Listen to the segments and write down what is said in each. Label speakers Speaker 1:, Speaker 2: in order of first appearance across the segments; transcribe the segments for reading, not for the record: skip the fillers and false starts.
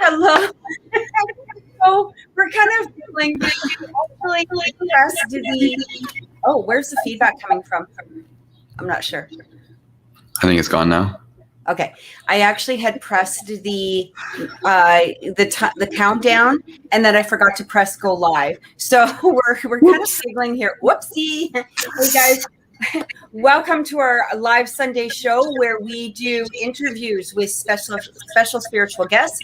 Speaker 1: Hello. So we're kind of feeling actually pressed the. Oh, where's the feedback coming from? I'm not sure.
Speaker 2: I think it's gone now.
Speaker 1: Okay, I actually had pressed the countdown, and then I forgot to press go live. So we're kind of giggling here. Whoopsie! Hey guys. Welcome to our live Sunday show where we do interviews with special spiritual guests.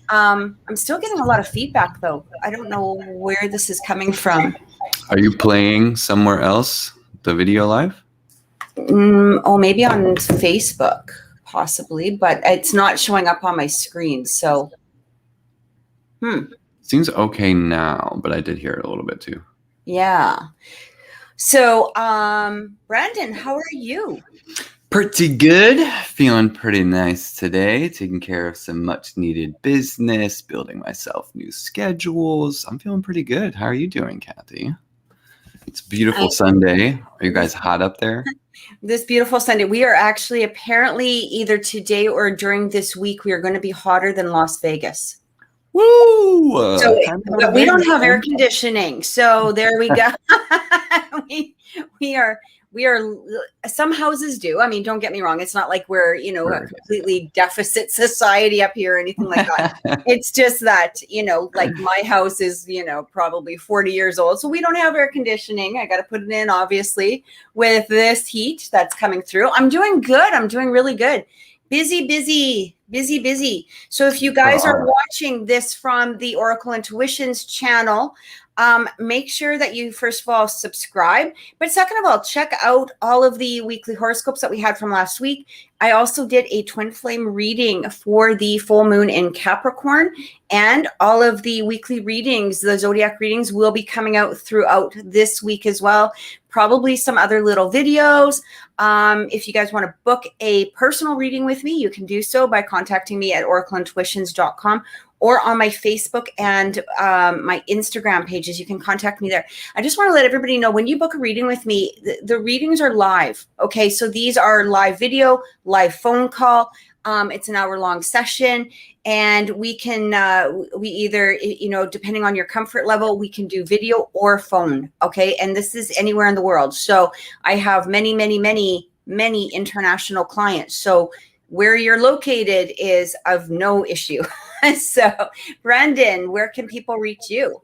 Speaker 1: I'm still getting a lot of feedback though. I don't know where this is coming from.
Speaker 2: Are you playing somewhere else, the video live?
Speaker 1: Maybe on Facebook, possibly, but it's not showing up on my screen. So,
Speaker 2: Seems okay now, but I did hear it a little bit too.
Speaker 1: Yeah. So, Brandon, how are you?
Speaker 2: Pretty good. Feeling pretty nice today. Taking care of some much needed business, building myself new schedules. I'm feeling pretty good. How are you doing, Kathy? It's a beautiful Sunday. Are you guys hot up there?
Speaker 1: This beautiful Sunday. We are actually apparently either today or during this week, we are going to be hotter than Las Vegas.
Speaker 2: Woo!
Speaker 1: But we don't have air conditioning, so there we go. we are. Some houses do. I mean, don't get me wrong. It's not like we're a completely deficit society up here or anything like that. It's just that like my house is probably 40 years old, so we don't have air conditioning. I got to put it in, obviously, with this heat that's coming through. I'm doing good. I'm doing really good. Busy. So if you guys are watching this from the Oracle Intuitions channel, make sure that you, first of all, subscribe. But second of all, check out all of the weekly horoscopes that we had from last week. I also did a twin flame reading for the full moon in Capricorn. And all of the weekly readings, the zodiac readings, will be coming out throughout this week as well. Probably some other little videos. If you guys want to book a personal reading with me, you can do so by contacting me at oracleintuitions.com or on my Facebook and my Instagram pages. You can contact me there. I just want to let everybody know, when you book a reading with me, the readings are live. Okay, so these are live video, live phone call. It's an hour-long session, and we can, we either, depending on your comfort level, we can do video or phone, okay? And this is anywhere in the world. So I have many international clients. So where you're located is of no issue. So, Brandon, where can people reach you?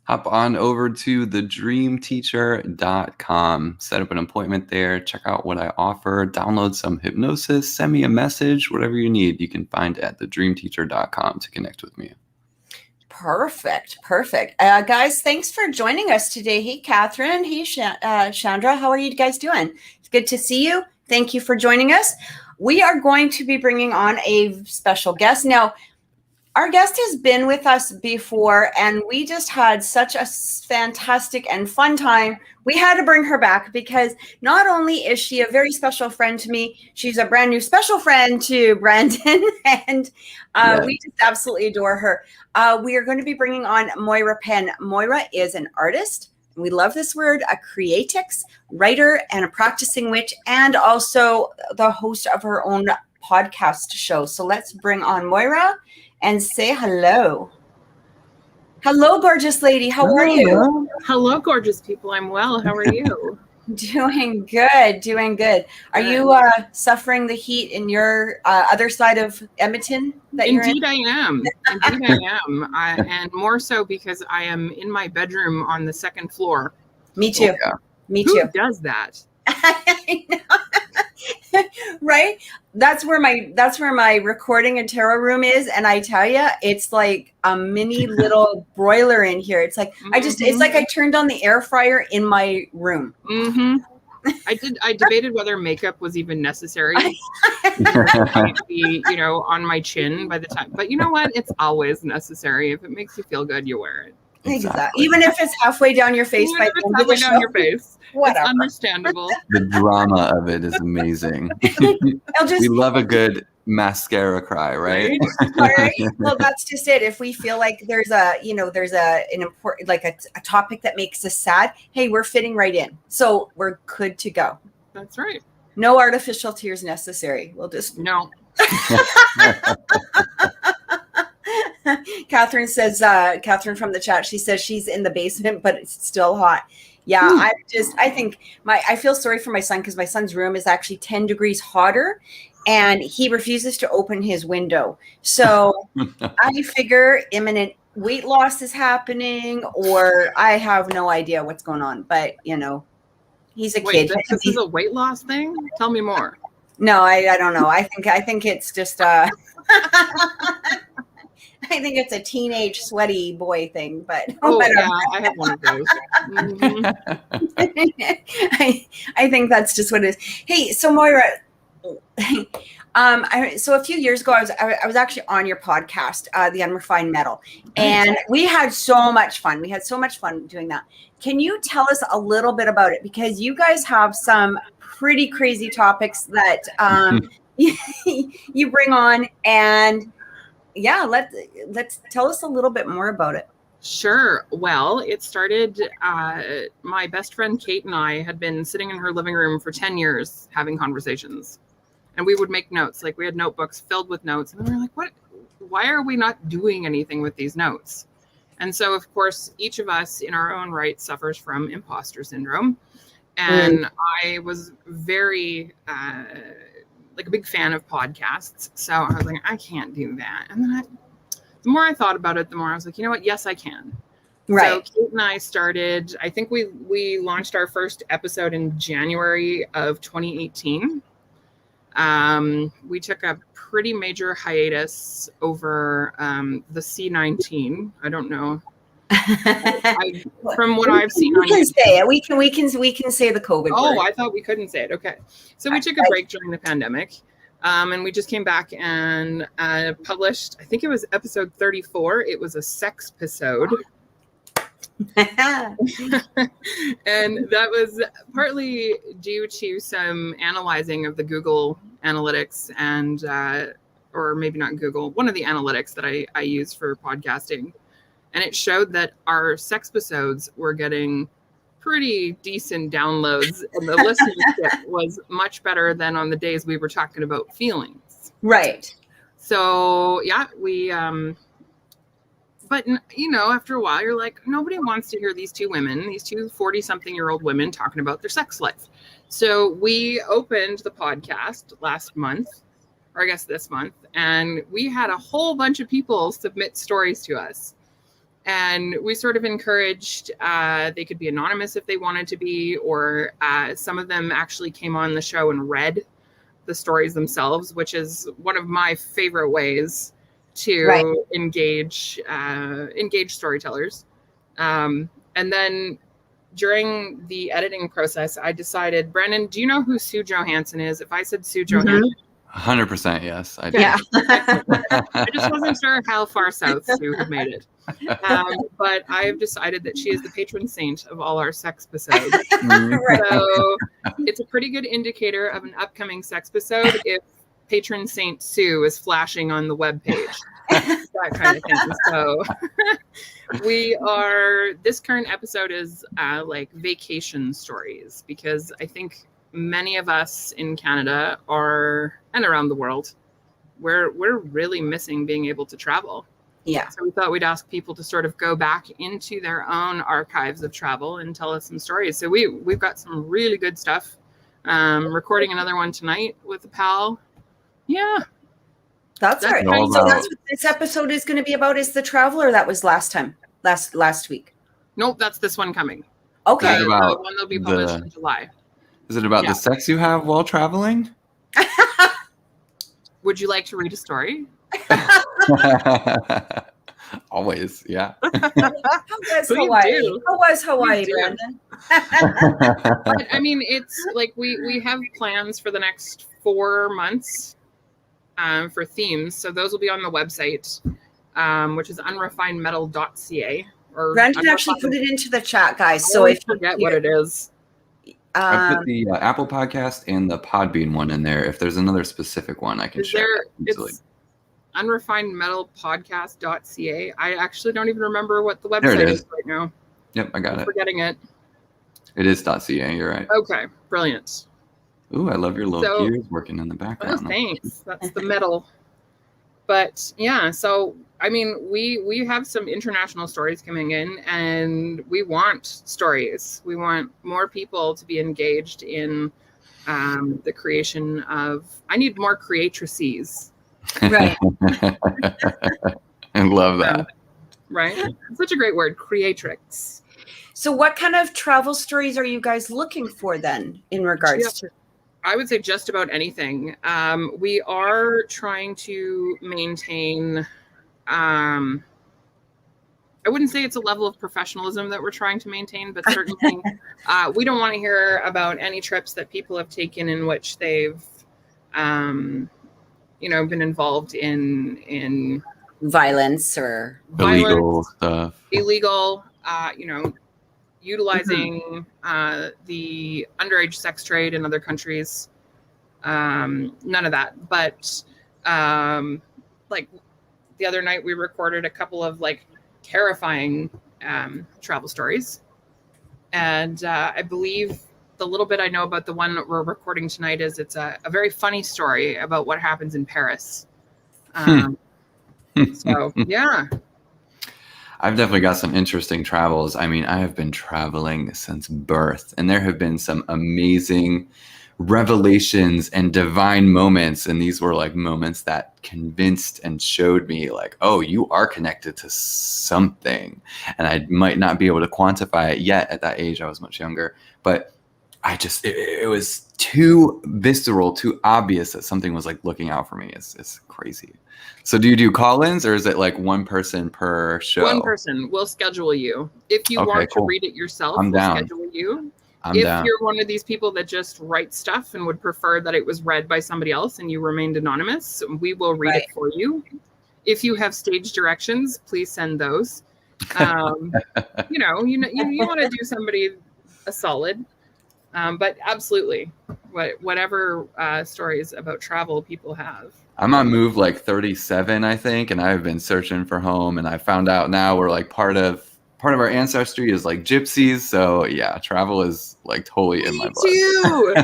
Speaker 2: Hop on over to thedreamteacher.com. Set up an appointment there. Check out what I offer. Download some hypnosis. Send me a message. Whatever you need, you can find at thedreamteacher.com to connect with me.
Speaker 1: Perfect. Guys, thanks for joining us today. Hey, Cathryn. Hey, Chandra. How are you guys doing? It's good to see you. Thank you for joining us. We are going to be bringing on a special guest. Now, our guest has been with us before, and we just had such a fantastic and fun time. We had to bring her back because not only is she a very special friend to me, she's a brand new special friend to Brandon, and we just absolutely adore her. We are going to be bringing on Maura Penn. Maura is an artist. We love this word, a creatrix, writer, and a practicing witch, and also the host of her own podcast show. So let's bring on Maura and say hello. Hello, gorgeous lady. How are you?
Speaker 3: Hello, gorgeous people. I'm well. How are you?
Speaker 1: Doing good. Are you suffering the heat in your other side of Edmonton?
Speaker 3: Indeed, I am. And more so because I am in my bedroom on the second floor.
Speaker 1: Me too.
Speaker 2: Oh, yeah.
Speaker 1: Me too.
Speaker 3: Who does that?
Speaker 1: I know. Right? That's where my recording and tarot room is, and I tell you, it's like a mini little broiler in here. It's like it's like I turned on the air fryer in my room.
Speaker 3: I debated whether makeup was even necessary. Be, on my chin by the time. But you know what? It's always necessary. If it makes you feel good, you wear it.
Speaker 1: Exactly. Even if it's halfway down your face by the end of the show.
Speaker 3: Down your face.
Speaker 1: Whatever.
Speaker 3: It's understandable.
Speaker 2: The drama of it is amazing. We love a good mascara cry, right?
Speaker 1: Right. Well, that's just it. If we feel like there's an important, like a topic that makes us sad, hey, we're fitting right in. So we're good to go.
Speaker 3: That's right.
Speaker 1: No artificial tears necessary. We'll just
Speaker 3: no.
Speaker 1: Cathryn says, Cathryn from the chat, she says she's in the basement, but it's still hot. Yeah, I feel sorry for my son because my son's room is actually 10 degrees hotter and he refuses to open his window. So I figure imminent weight loss is happening, or I have no idea what's going on, but he's a kid.
Speaker 3: This is a weight loss thing? Tell me more.
Speaker 1: No, I don't know. I think it's just I think it's a teenage sweaty boy thing, but
Speaker 3: yeah, I have one of those. Mm-hmm.
Speaker 1: I think that's just what it is. Hey, so Moira, so a few years ago, I was actually on your podcast, the Unrefined Mettle, and we had so much fun. We had so much fun doing that. Can you tell us a little bit about it? Because you guys have some pretty crazy topics that you bring on, and yeah, let's tell us a little bit more about it.
Speaker 3: Sure. Well, it started, my best friend Kate and I had been sitting in her living room for 10 years having conversations, and we would make notes. Like, we had notebooks filled with notes, and we were like, why are we not doing anything with these notes? And so, of course, each of us in our own right suffers from imposter syndrome. And I was very, like a big fan of podcasts. So I was like, I can't do that. And then the more I thought about it, the more I was like, you know what? Yes, I can. Right. So Kate and I started, I think we launched our first episode in January of 2018. We took a pretty major hiatus over the C-19. I don't know. From what I've seen,
Speaker 1: we can say it. We can say the COVID word.
Speaker 3: I thought we couldn't say it. Okay, so we took a break during the pandemic, and we just came back and published. I think it was episode 34. It was a sex episode, and that was partly due to some analyzing of the Google Analytics and, or maybe not Google, one of the analytics that I use for podcasting. And it showed that our sex episodes were getting pretty decent downloads, and the listenership was much better than on the days we were talking about feelings.
Speaker 1: Right.
Speaker 3: So yeah, we, but after a while, you're like, nobody wants to hear these two 40-something-year-old women talking about their sex life. So we opened the podcast last month, or I guess this month, and we had a whole bunch of people submit stories to us. And we sort of encouraged, they could be anonymous if they wanted to be, or some of them actually came on the show and read the stories themselves, which is one of my favorite ways to engage storytellers. And then during the editing process, I decided, Brandon, do you know who Sue Johansson is? If I said Sue Johansson.
Speaker 2: 100% yes, I do.
Speaker 1: Yeah.
Speaker 3: I just wasn't sure how far south Sue had made it. But I've decided that she is the patron saint of all our sex episodes. So it's a pretty good indicator of an upcoming sex episode if patron saint Sue is flashing on the webpage. That kind of thing. So this current episode is like vacation stories, because I think many of us in Canada and around the world, we're really missing being able to travel.
Speaker 1: Yeah.
Speaker 3: So we thought we'd ask people to sort of go back into their own archives of travel and tell us some stories. So we've got some really good stuff. Recording another one tonight with a pal. Yeah.
Speaker 1: That's right. So that's what this episode is going to be about, is the travel, or that was last week?
Speaker 3: Nope, that's this one coming.
Speaker 1: Okay.
Speaker 3: The one that'll be published in July.
Speaker 2: Is it about the sex you have while traveling?
Speaker 3: Would you like to read a story?
Speaker 2: Always, yeah.
Speaker 1: How was Hawaii, Brandon?
Speaker 3: But, I mean, it's like we have plans for the next 4 months for themes. So those will be on the website, which is unrefinedmettle.ca. Or
Speaker 1: Brendan actually put it into the chat, guys. So
Speaker 3: if you forget what it is.
Speaker 2: I put the Apple Podcast and the Podbean one in there. If there's another specific one, I can share that easily.
Speaker 3: It's Unrefined Mettle Podcast.ca. I actually don't even remember what the website is right now.
Speaker 2: Yep, I got it.
Speaker 3: Forgetting it.
Speaker 2: It is .ca. You're right.
Speaker 3: Okay, brilliant.
Speaker 2: Ooh, I love your little gears working in the background.
Speaker 3: Oh, thanks. That's the metal. But yeah, so I mean, we have some international stories coming in, and we want stories. We want more people to be engaged in the creation of. I need more creatrices.
Speaker 1: Right.
Speaker 2: I love that.
Speaker 3: Right. It's such a great word, creatrix.
Speaker 1: So what kind of travel stories are you guys looking for then in regards to?
Speaker 3: I would say just about anything. We are trying to maintain, I wouldn't say it's a level of professionalism that we're trying to maintain, but certainly we don't want to hear about any trips that people have taken in which they've, been involved in
Speaker 1: violence or
Speaker 2: illegal stuff.
Speaker 3: Illegal, utilizing the underage sex trade in other countries. None of that. But like the other night, we recorded a couple of like terrifying travel stories. And I believe the little bit I know about the one that we're recording tonight is it's a very funny story about what happens in Paris. So, yeah.
Speaker 2: I've definitely got some interesting travels. I mean, I have been traveling since birth, and there have been some amazing revelations and divine moments. And these were like moments that convinced and showed me like, oh, you are connected to something. And I might not be able to quantify it yet at that age. I was much younger, but it was too visceral, too obvious that something was like looking out for me. It's crazy. So do you do call-ins, or is it like one person per show?
Speaker 3: One person. We'll schedule you. If you want to read it yourself, we'll schedule you. If you're one of these people that just write stuff and would prefer that it was read by somebody else and you remained anonymous, we will read it for you. If you have stage directions, please send those. You want to do somebody a solid. But absolutely, whatever stories about travel people have.
Speaker 2: I'm on move like 37, I think, and I've been searching for home, and I found out now we're like part of our ancestry is like gypsies. So yeah, travel is like totally in my blood.
Speaker 3: Too.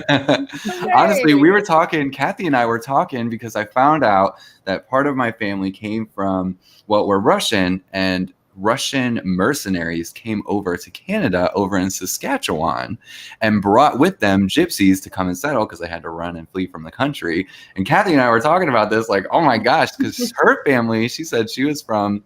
Speaker 2: Honestly, Kathy and I were talking because I found out that part of my family came from, we're Russian, and Russian mercenaries came over to Canada over in Saskatchewan and brought with them gypsies to come and settle because they had to run and flee from the country. And Kathy and I were talking about this like, oh my gosh, because her family, she said she was from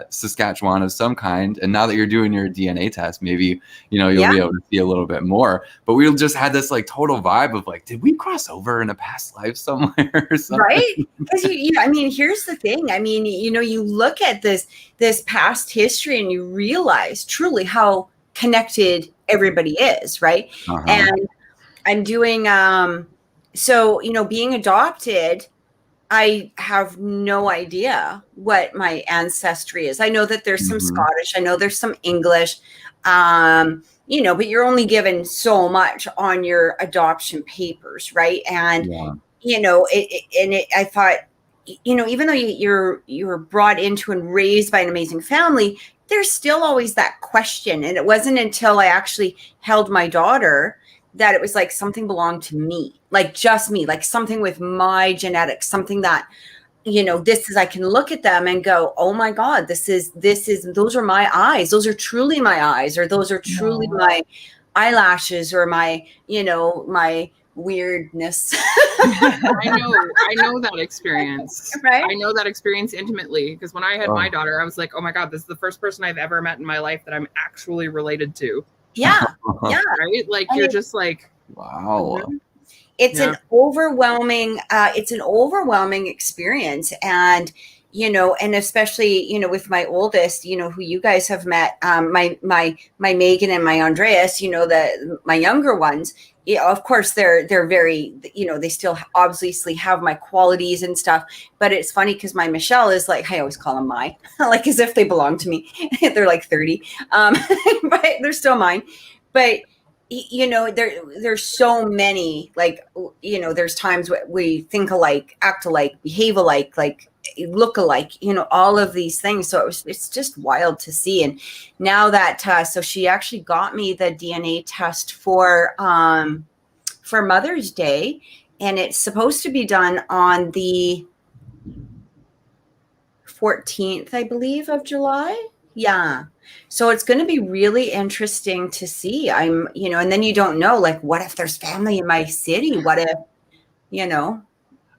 Speaker 2: Saskatchewan of some kind. And now that you're doing your DNA test, maybe, you'll be able to see a little bit more. But we just had this like total vibe of like, did we cross over in a past life somewhere or something?
Speaker 1: Right? Because here's the thing. I memean, you look at this past history and you realize truly how connected everybody is, right?
Speaker 2: Uh-huh.
Speaker 1: And I'm doing being adopted, I have no idea what my ancestry is. I know that there's some Scottish. I know there's some English, but you're only given so much on your adoption papers, right? And, I thought, even though you're brought into and raised by an amazing family, there's still always that question. And it wasn't until I actually held my daughter that it was like something belonged to me, like just me, like something with my genetics, something that, I can look at them and go, oh my God, those are my eyes. Those are truly my eyes, or those are truly my eyelashes, or my, my weirdness.
Speaker 3: I know that experience.
Speaker 1: Right?
Speaker 3: I know that experience intimately, because when I had my daughter, I was like, oh my God, this is the first person I've ever met in my life that I'm actually related to.
Speaker 1: Yeah. Yeah.
Speaker 3: Right? Like, you're just like,
Speaker 2: wow.
Speaker 1: It's an overwhelming experience. And, and especially, with my oldest, who you guys have met, my Megan and my Andreas, my younger ones, of course they're very, they still obviously have my qualities and stuff, but it's funny because my Michelle is like, I always call them like as if they belong to me. They're like 30, but they're still mine. But there's so many, like, there's times where we think alike, act alike, behave alike, like look alike, all of these things. So it's just wild to see. And now that, so she actually got me the DNA test for Mother's Day, and it's supposed to be done on the 14th, I believe, of July. Yeah. So it's going to be really interesting to see. And then you don't know, like, what if there's family in my city? What if,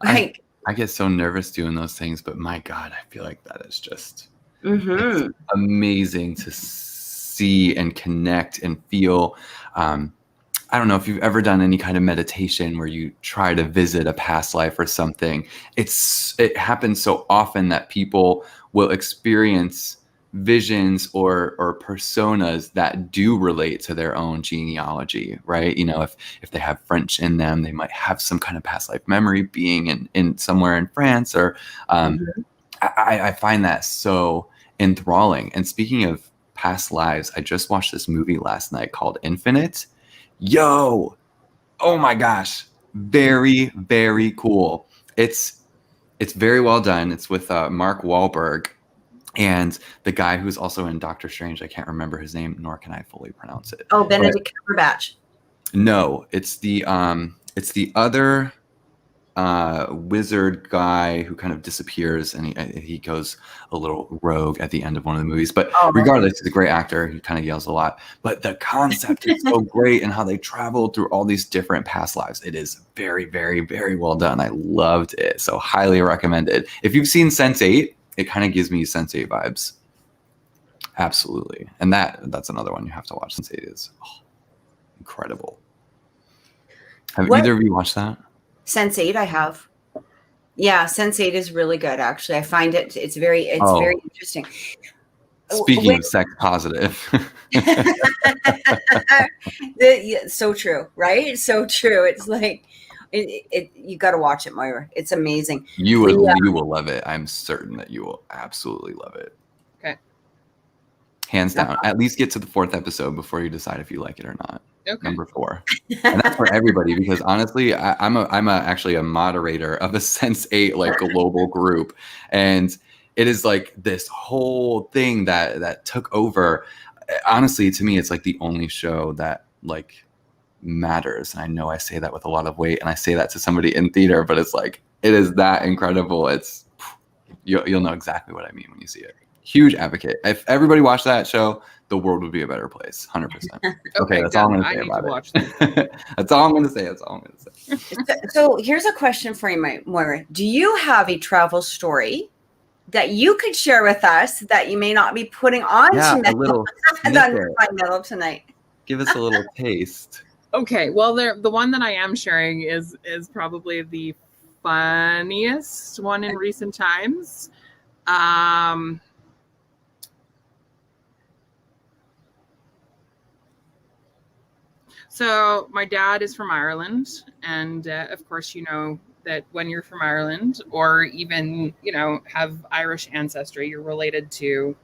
Speaker 1: like,
Speaker 2: I get so nervous doing those things, but my God, I feel like that is just it's amazing to see and connect and feel. I don't know if you've ever done any kind of meditation where you try to visit a past life or something. It happens so often that people will experience visions or personas that do relate to their own genealogy, right? If they have French in them, they might have some kind of past life memory being in somewhere in France, or I find that so enthralling. And speaking of past lives, I just watched this movie last night called Infinite. Oh my gosh, very, very cool. It's very well done. It's with Mark Wahlberg and the guy who's also in Doctor Strange. I can't remember his name, nor can I fully pronounce it.
Speaker 1: Oh, Benedict Cumberbatch.
Speaker 2: No, it's the other wizard guy who kind of disappears, and he goes a little rogue at the end of one of the movies. But regardless, he's a great actor. He kind of yells a lot. But the concept is so great, and how they travel through all these different past lives. It is very, very, very well done. I loved it. So highly recommended. If you've seen Sense8, it kind of gives me Sense8 vibes. Absolutely. And that's another one you have to watch. Sense8 is incredible. Have either of you watched that?
Speaker 1: Sense8, I have. Yeah, Sense8 is really good. Actually, I find it's very interesting.
Speaker 2: Speaking of sex positive,
Speaker 1: so true, right? So true. It's like you got to watch it, Moira. It's amazing.
Speaker 2: You will love it. I'm certain that you will absolutely love it.
Speaker 3: Okay.
Speaker 2: Hands down. At least get to the 4th episode before you decide if you like it or not.
Speaker 3: Okay.
Speaker 2: Number 4. And that's for everybody, because honestly, I'm actually a moderator of a Sense8 like global group, and it is like this whole thing that took over. Honestly, to me, it's like the only show that like matters. And I know I say that with a lot of weight, and I say that to somebody in theater, but it's like, it is that incredible. It's you'll know exactly what I mean when you see it. Huge advocate. If everybody watched that show, the world would be a better place. 100%. Okay, that's all I'm going to say about it. That's all I'm going to say.
Speaker 1: So here's a question for you, Moira. Do you have a travel story that you could share with us that you may not be putting on
Speaker 2: a little
Speaker 1: Unrefined Mettle tonight?
Speaker 2: Give us a little taste.
Speaker 3: Okay, well, the one that I am sharing is probably the funniest one in recent times. So my dad is from Ireland, and of course, you know that when you're from Ireland, or even, have Irish ancestry, you're related to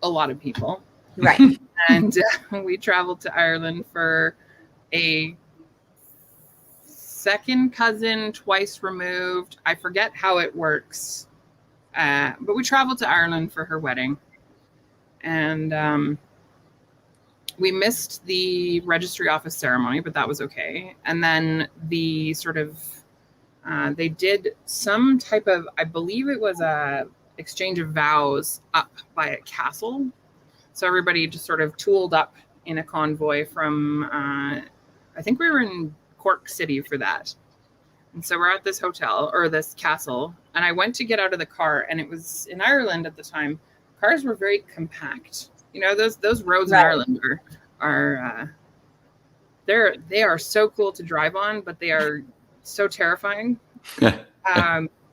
Speaker 3: a lot of people.
Speaker 1: Right.
Speaker 3: And we traveled to Ireland for a second cousin, twice removed. I forget how it works. But we traveled to Ireland for her wedding. And we missed the registry office ceremony, but that was okay. And then the sort of, they did some type of, I believe it was a exchange of vows up by a castle. So everybody just sort of tooled up in a convoy from, I think we were in Cork City for that. And so we're at this hotel or this castle, and I went to get out of the car, and it was in Ireland at the time. Cars were very compact. Those roads in Ireland are they are so cool to drive on, but they are so terrifying. But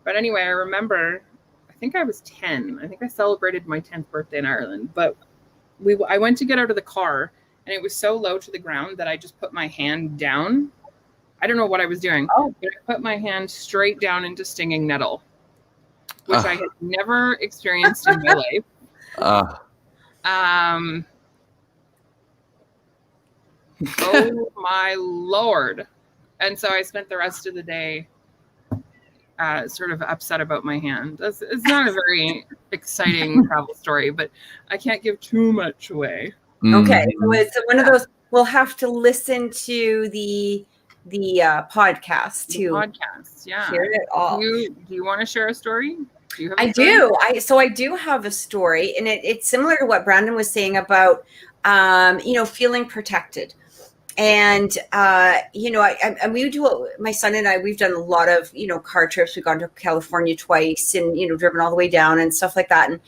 Speaker 3: anyway, I remember, I think I was 10. I think I celebrated my 10th birthday in Ireland. But I went to get out of the car, and it was so low to the ground that I just put my hand down. I don't know what I was doing, but I put my hand straight down into stinging nettle, which I had never experienced in my life. Oh my Lord. And so I spent the rest of the day sort of upset about my hand. It's not a very exciting travel story, but I can't give too much away.
Speaker 1: Okay, so it's one of those. We'll have to listen to the podcast too.
Speaker 3: Podcast, yeah.
Speaker 1: Hear it all.
Speaker 3: Do you want to share a story?
Speaker 1: I do. I do have a story, and it's similar to what Brandon was saying about feeling protected. And we do, my son and I, we've done a lot of car trips. We've gone to California twice, and driven all the way down and stuff like that. And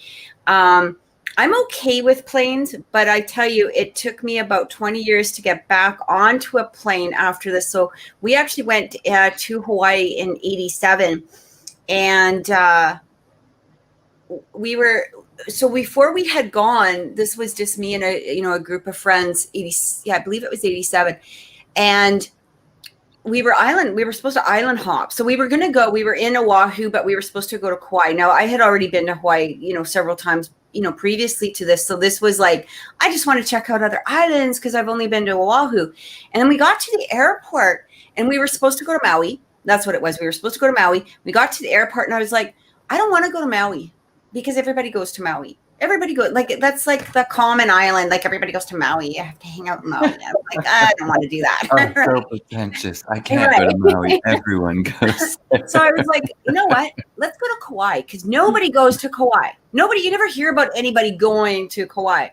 Speaker 1: I'm okay with planes, but I tell you, it took me about 20 years to get back onto a plane after this. So we actually went to Hawaii in 87, and so before we had gone, this was just me and a group of friends. I believe it was 87, and we were supposed to island hop. So we were going to go. We were in Oahu, but we were supposed to go to Kauai. Now I had already been to Hawaii, several times, previously to this. So this was like, I just want to check out other islands because I've only been to Oahu. And then we got to the airport, and we were supposed to go to Maui. That's what it was. We were supposed to go to Maui. We got to the airport, and I was like, I don't want to go to Maui, because everybody goes to Maui. Everybody goes, like, that's like the common island. Like, everybody goes to Maui. I have to hang out in Maui. I'm like, I don't want to do that.
Speaker 2: I'm so pretentious. I can't go to Maui. Everyone goes.
Speaker 1: So I was like, you know what? Let's go to Kauai, because nobody goes to Kauai. You never hear about anybody going to Kauai.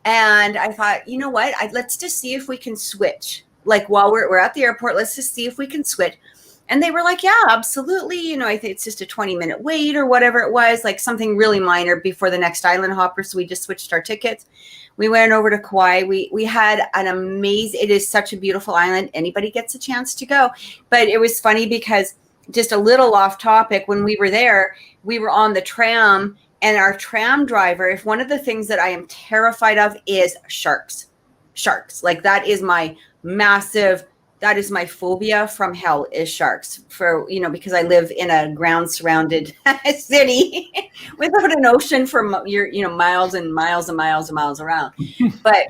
Speaker 1: And I thought, you know what? Let's just see if we can switch. Like, while we're at the airport, let's just see if we can switch. And they were like, yeah, absolutely. I think it's just a 20-minute wait or whatever it was, like something really minor before the next island hopper. So we just switched our tickets. We went over to Kauai. We had an amazing, it is such a beautiful island. Anybody gets a chance to go. But it was funny because, just a little off topic, when we were there, we were on the tram, and our tram driver, if one of the things that I am terrified of is sharks. Like, that is my phobia from hell, is sharks, because I live in a ground surrounded city without an ocean for miles and miles and miles and miles around. But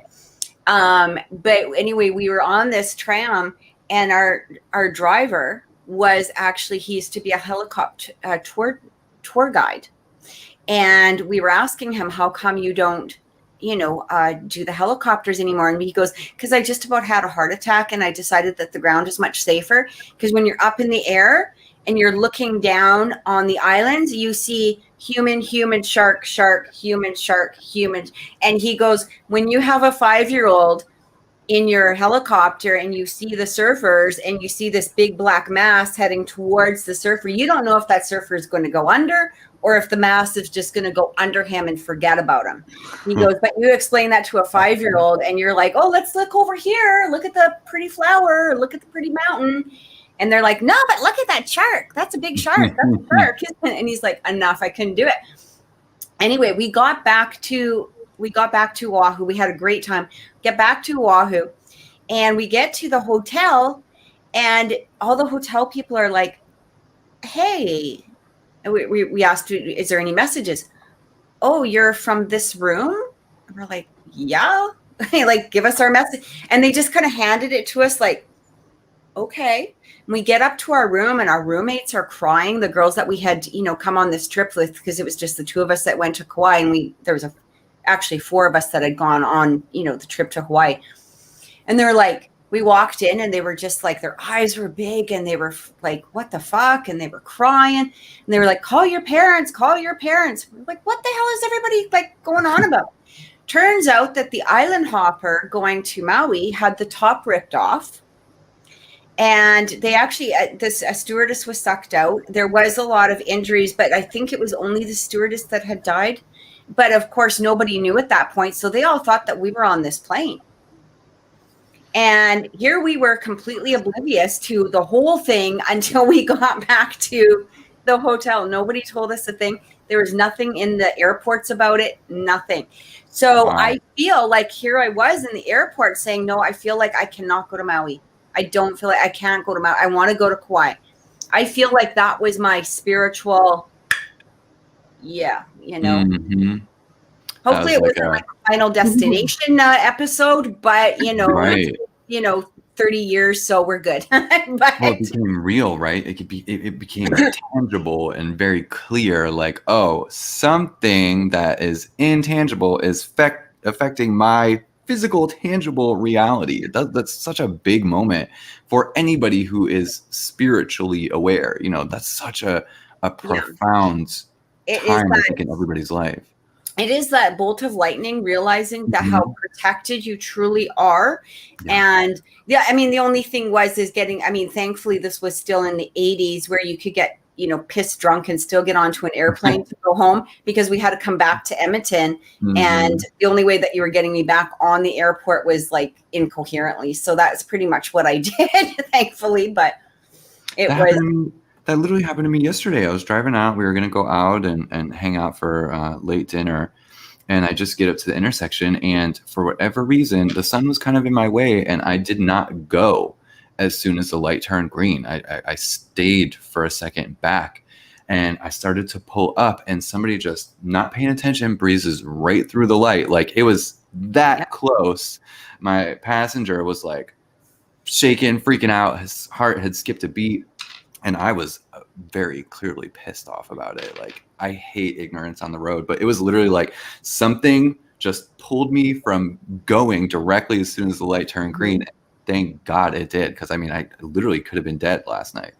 Speaker 1: anyway, we were on this tram, and our driver was actually, he used to be a helicopter tour guide. And we were asking him, how come you don't do the helicopters anymore? And he goes, because I just about had a heart attack, and I decided that the ground is much safer, because when you're up in the air and you're looking down on the islands, you see human, shark, human, shark, human. And he goes, when you have a 5-year-old in your helicopter and you see the surfers and you see this big black mass heading towards the surfer, you don't know if that surfer is going to go under, or if the mass is just going to go under him and forget about him. He goes, but you explain that to a 5-year-old, and you're like, oh, let's look over here. Look at the pretty flower. Look at the pretty mountain. And they're like, no, but look at that shark. That's a big shark. That's a shark. And he's like, enough. I couldn't do it. Anyway, we got back to Oahu. We had a great time. Get back to Oahu, and we get to the hotel, and all the hotel people are like, hey. And we asked, is there any messages? Oh, you're from this room? And we're like, yeah. Like, give us our message. And they just kind of handed it to us like, okay. And we get up to our room, and our roommates are crying. The girls that we had, come on this trip with, because it was just the two of us that went to Kauai. And there was actually 4 of us that had gone on, the trip to Hawaii. And they're like, we walked in, and they were just like, their eyes were big, and they were like, what the fuck? And they were crying, and they were like, call your parents. We're like, what the hell is everybody like going on about? Turns out that the island hopper going to Maui had the top ripped off, and they actually, a stewardess was sucked out. There was a lot of injuries, but I think it was only the stewardess that had died. But of course, nobody knew at that point. So they all thought that we were on this plane. And here we were, completely oblivious to the whole thing, until we got back to the hotel. Nobody told us a thing. There was nothing in the airports about it, nothing. So
Speaker 2: Wow.
Speaker 1: I feel like here I was in the airport saying, no, I feel like I cannot go to Maui. I don't feel like I can't go to Maui. I want to go to Kauai. I feel like that was my spiritual,
Speaker 2: Mhm.
Speaker 1: Hopefully it
Speaker 2: like
Speaker 1: wasn't like a Final Destination episode, but
Speaker 2: Right.
Speaker 1: 30 years, so we're good. But
Speaker 2: Well, it became real, right? It became tangible and very clear. Like, oh, something that is intangible is affecting my physical, tangible reality. That's such a big moment for anybody who is spiritually aware. That's such a profound time, I think, in everybody's life.
Speaker 1: It is that bolt of lightning, realizing that how protected you truly are. And the only thing is thankfully this was still in the 80s where you could get, pissed drunk and still get onto an airplane to go home, because we had to come back to Edmonton. And the only way that you were getting me back on the airport was like incoherently. So that's pretty much what I did, thankfully. But
Speaker 2: that literally happened to me yesterday. I was driving out. We were going to go out and hang out for late dinner. And I just get up to the intersection. And for whatever reason, the sun was kind of in my way. And I did not go as soon as the light turned green. I stayed for a second back. And I started to pull up. And somebody just not paying attention breezes right through the light. Like, it was that close. My passenger was like shaking, freaking out. His heart had skipped a beat. And I was very clearly pissed off about it. Like, I hate ignorance on the road, but it was literally like something just pulled me from going directly as soon as the light turned green. Thank God it did, because I literally could have been dead last night.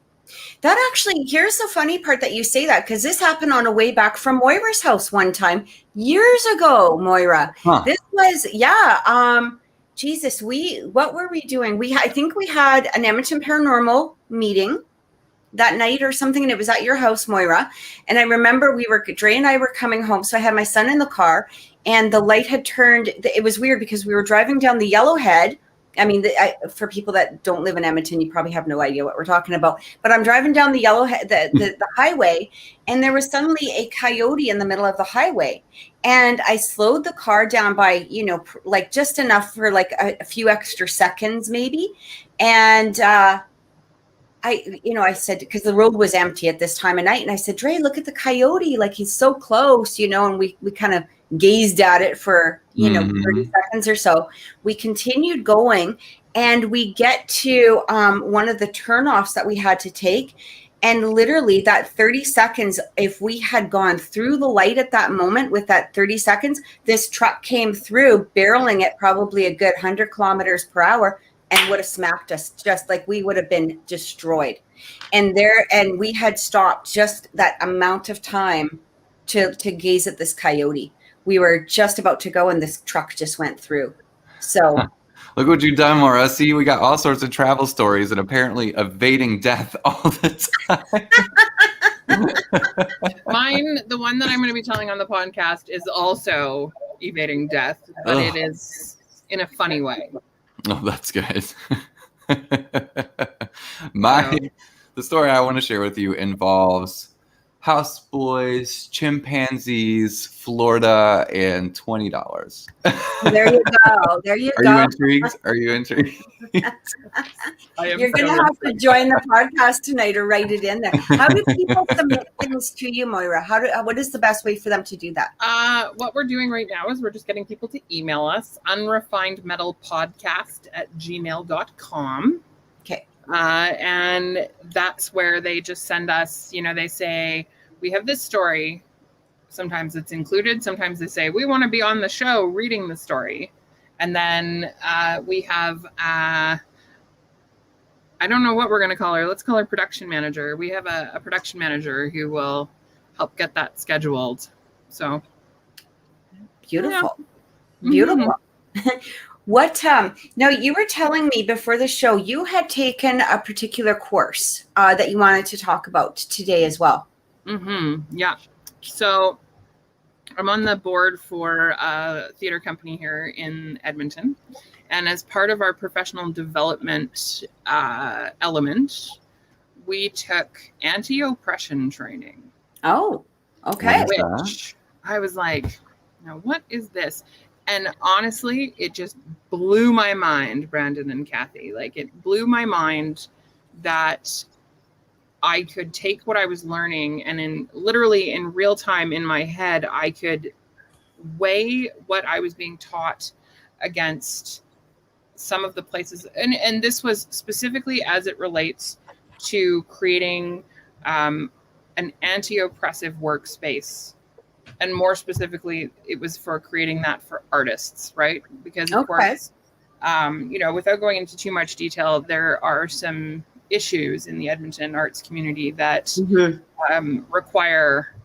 Speaker 1: That actually, here's the funny part that you say that, because this happened on a way back from Moira's house one time years ago, Moira. This was, Jesus, what were we doing? I think we had an Edmonton paranormal meeting that night or something, and it was at your house, Moira. And I remember Dre and I were coming home, so I had my son in the car, and the light had turned. It was weird because we were driving down the Yellowhead. For people that don't live in Edmonton, you probably have no idea what we're talking about. But I'm driving down the Yellowhead, the highway, and there was suddenly a coyote in the middle of the highway. And I slowed the car down by, like just enough for like a few extra seconds maybe. And I said, because the road was empty at this time of night, and I said, Dre, look at the coyote, like he's so close, and we kind of gazed at it for 30 seconds or so. We continued going, and we get to one of the turnoffs that we had to take, and literally that 30 seconds, if we had gone through the light at that moment with that 30 seconds, this truck came through barreling at probably a good 100 kilometers per hour and would have smacked us, just like we would have been destroyed. And we had stopped just that amount of time to gaze at this coyote. We were just about to go, and this truck just went through. So
Speaker 2: look what you've done, Maura. See, we got all sorts of travel stories and apparently evading death all the time.
Speaker 3: Mine, the one that I'm going to be telling on the podcast, is also evading death, but it is in a funny way.
Speaker 2: Oh, that's good. The story I want to share with you involves houseboys, chimpanzees, Florida, and $20.
Speaker 1: There you go. There you go.
Speaker 2: Are you intrigued? Are you intrigued?
Speaker 1: You're going to have to join the podcast tonight or write it in there. How do people submit things to you, Moira? What is the best way for them to do that?
Speaker 3: What we're doing right now is we're just getting people to email us, unrefinedmetallpodcast@gmail.com.
Speaker 1: Okay.
Speaker 3: And that's where they just send us, they say, we have this story. Sometimes it's included. Sometimes they say, we want to be on the show reading the story. And then we have, I don't know what we're going to call her. Let's call her production manager. We have a production manager who will help get that scheduled. So.
Speaker 1: Beautiful. Yeah. Beautiful. Now you were telling me before the show, you had taken a particular course that you wanted to talk about today as well.
Speaker 3: Yeah. So I'm on the board for a theater company here in Edmonton. And as part of our professional development element, we took anti-oppression training.
Speaker 1: Oh, okay.
Speaker 3: Which I was like, now what is this? And honestly, it just blew my mind, Brandon and Kathy. Like, it blew my mind that I could take what I was learning and literally in real time in my head, I could weigh what I was being taught against some of the places. And this was specifically as it relates to creating an anti-oppressive workspace. And more specifically, it was for creating that for artists, right? Because of course, without going into too much detail, there are some issues in the Edmonton arts community that require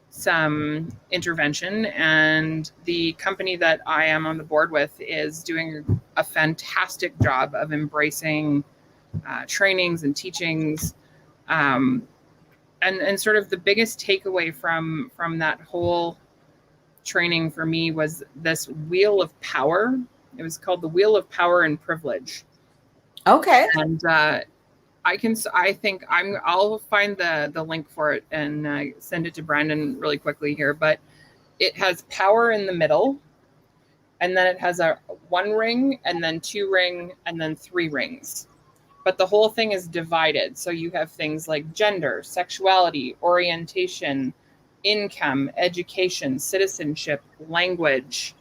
Speaker 3: some intervention. And the company that I am on the board with is doing a fantastic job of embracing trainings and teachings. And sort of the biggest takeaway from that whole training for me was this wheel of power. It was called the Wheel of Power and Privilege.
Speaker 1: Okay.
Speaker 3: And I'll find the link for it and send it to Brandon really quickly here. But it has power in the middle, and then it has a 1 ring, and then 2 ring, and then 3 rings. But the whole thing is divided. So you have things like gender, sexuality, orientation, income, education, citizenship, language,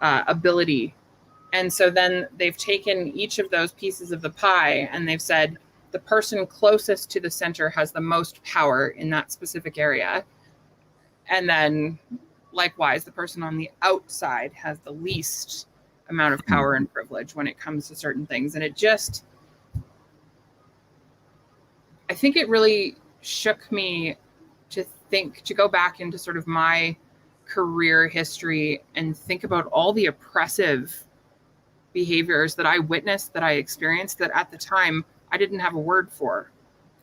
Speaker 3: ability. And so then they've taken each of those pieces of the pie and they've said the person closest to the center has the most power in that specific area. And then likewise, the person on the outside has the least amount of power and privilege when it comes to certain things. And I think it really shook me to go back into sort of my career history and think about all the oppressive behaviors that I witnessed, that I experienced, that at the time I didn't have a word for.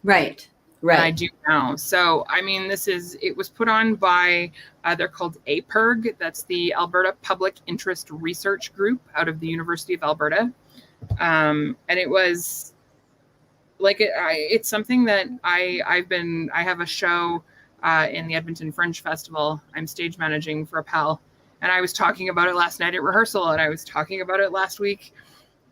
Speaker 1: Right.
Speaker 3: And I do now. So, I mean, it was put on by, they're called APIRG. That's the Alberta Public Interest Research Group out of the University of Alberta. And it was like, it's something that I have a show in the Edmonton Fringe Festival. I'm stage managing for a pal. And I was talking about it last night at rehearsal, and I was talking about it last week.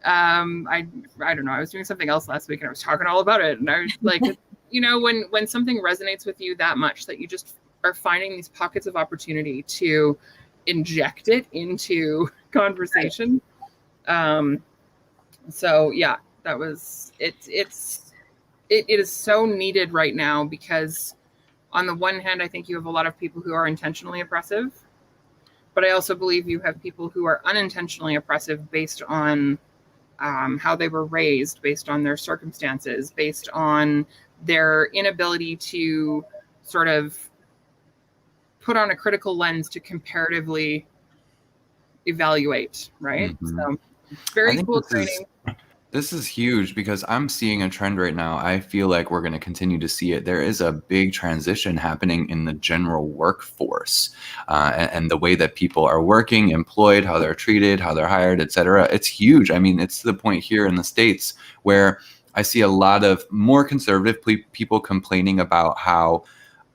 Speaker 3: I don't know. I was doing something else last week, and I was talking all about it. And I was like, when something resonates with you that much that you just are finding these pockets of opportunity to inject it into conversation. So yeah, that was it is so needed right now, because on the one hand, I think you have a lot of people who are intentionally oppressive, but I also believe you have people who are unintentionally oppressive based on how they were raised, based on their circumstances, based on their inability to sort of put on a critical lens to comparatively evaluate, right?
Speaker 2: Mm-hmm.
Speaker 3: So very cool training.
Speaker 2: This is huge, because I'm seeing a trend right now. I feel like we're going to continue to see it. There is a big transition happening in the general workforce, and the way that people are working, employed, how they're treated, how they're hired, etc. It's huge. I mean, it's to the point here in the States where I see a lot of more conservative people complaining about how,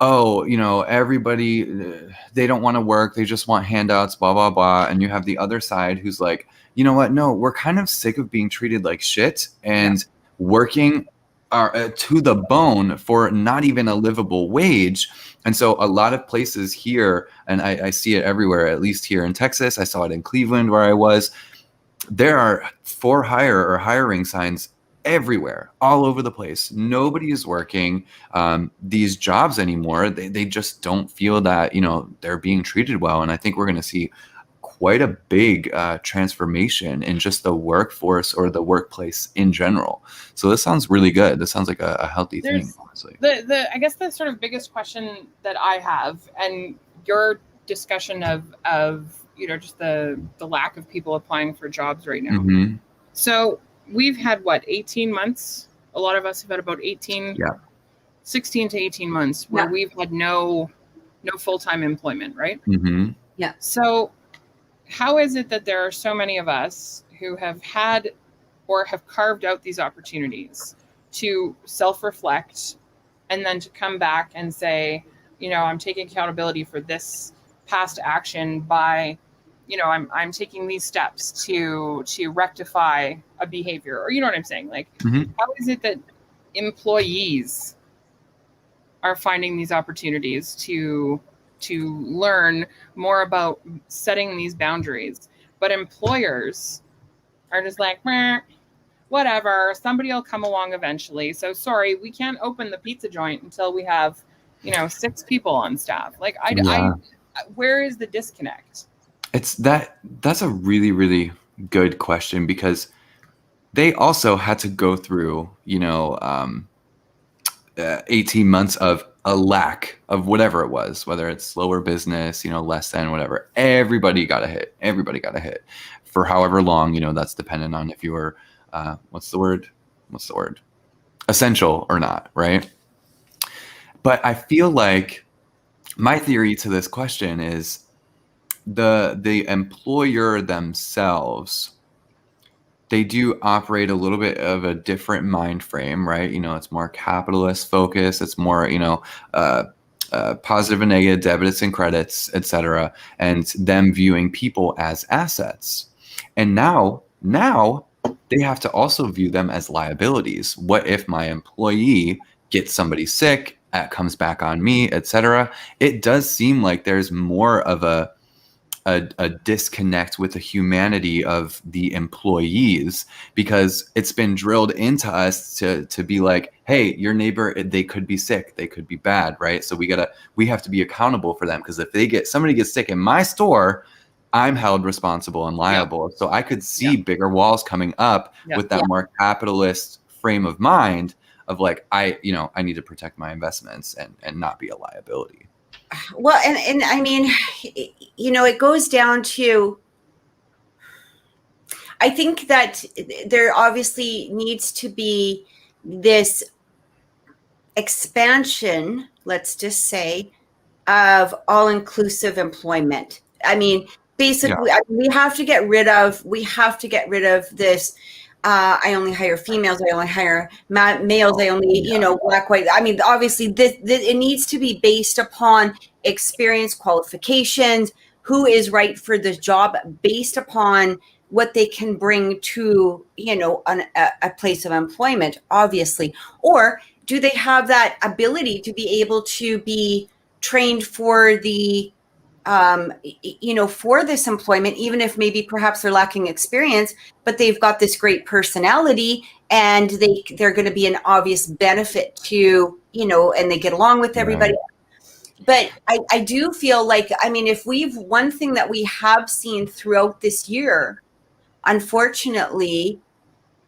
Speaker 2: everybody, they don't want to work. They just want handouts, blah, blah, blah. And you have the other side who's like, you know what? No, we're kind of sick of being treated like shit and working to the bone for not even a livable wage. And so a lot of places here, and I see it everywhere, at least here in Texas, I saw it in Cleveland where I was, there are for hire or hiring signs everywhere, all over the place. Nobody is working these jobs anymore. They just don't feel that, they're being treated well. And I think we're going to see quite a big transformation in just the workforce or the workplace in general. So this sounds really good. This sounds like a healthy thing, honestly.
Speaker 3: I guess the sort of biggest question that I have, and your discussion of just the lack of people applying for jobs right now.
Speaker 2: Mm-hmm.
Speaker 3: So we've had 18 months. A lot of us have had about 16 to 18 months where we've had no full-time employment, right?
Speaker 2: Mm-hmm.
Speaker 1: Yeah.
Speaker 3: So how is it that there are so many of us who have had or have carved out these opportunities to self-reflect and then to come back and say, I'm taking accountability for this past action by, I'm taking these steps to rectify a behavior, or what I'm saying? Like, how is it that employees are finding these opportunities to learn more about setting these boundaries, but employers are just like, meh, whatever, somebody will come along eventually. So sorry, we can't open the pizza joint until we have, 6 people on staff. Like, where is the disconnect?
Speaker 2: That's a really, really good question, because they also had to go through, 18 months of a lack of whatever it was, whether it's slower business, less than whatever. Everybody got a hit for however long, that's dependent on if you were, what's the word? Essential or not, right? But I feel like my theory to this question is the employer themselves, they do operate a little bit of a different mind frame, right? It's more capitalist focused. It's more, positive and negative, debits and credits, etc., and them viewing people as assets. And now they have to also view them as liabilities. What if my employee gets somebody sick, that comes back on me, etc.? It does seem like there's more of a disconnect with the humanity of the employees, because it's been drilled into us to be like, hey, your neighbor, they could be sick, they could be bad, right? So we have to be accountable for them, because if somebody gets sick in my store, I'm held responsible and liable. So I could see bigger walls coming up with that more capitalist frame of mind of like, I need to protect my investments and not be a liability.
Speaker 1: Well, and I mean, it goes down to, I think that there obviously needs to be this expansion, let's just say, of all-inclusive employment. I mean, basically, we have to get rid of this. I only hire females. I only hire males. I only, black, white. I mean, obviously, this it needs to be based upon experience, qualifications, who is right for this job, based upon what they can bring to, a place of employment, obviously. Or do they have that ability to be able to be trained for the for this employment, even if maybe perhaps they're lacking experience, but they've got this great personality and they're going to be an obvious benefit to, and they get along with everybody. But I do feel like, I mean, one thing that we have seen throughout this year, unfortunately,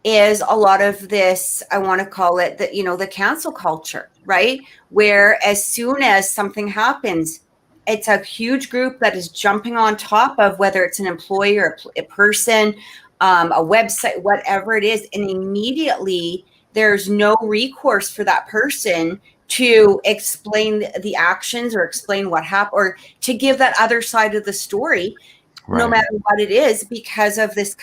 Speaker 1: is a lot of this, I want to call it the cancel culture, right? Where as soon as something happens, it's a huge group that is jumping on top of whether it's an employee or a person, a website, whatever it is. And immediately there's no recourse for that person to explain the actions or explain what happened or to give that other side of the story, no matter what it is, because of this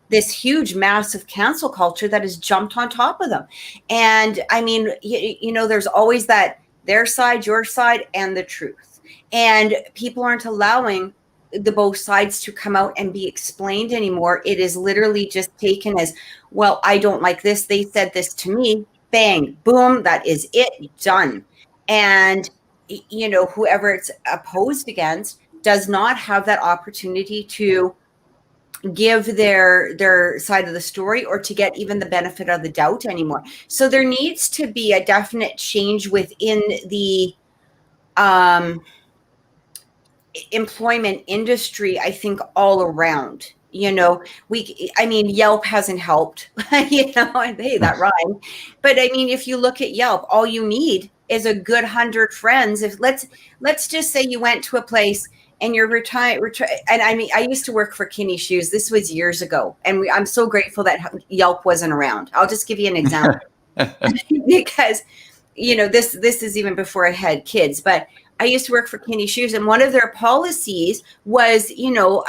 Speaker 1: this huge, massive cancel culture that has jumped on top of them. And I mean, there's always that their side, your side, and the truth. And people aren't allowing the both sides to come out and be explained anymore. It is literally just taken as, well, I don't like this. They said this to me. Bang, boom, that is it, done. And, whoever it's opposed against does not have that opportunity to give their side of the story or to get even the benefit of the doubt anymore. So there needs to be a definite change within the employment industry, I think, all around. Yelp hasn't helped, hey, that rhyme. But I mean, if you look at Yelp, all you need is a good 100 friends. If let's just say you went to a place and you're retired, and I mean, I used to work for Kinney Shoes. This was years ago, and I'm so grateful that Yelp wasn't around. I'll just give you an example, because this is even before I had kids. But I used to work for Kinney Shoes, and one of their policies was, you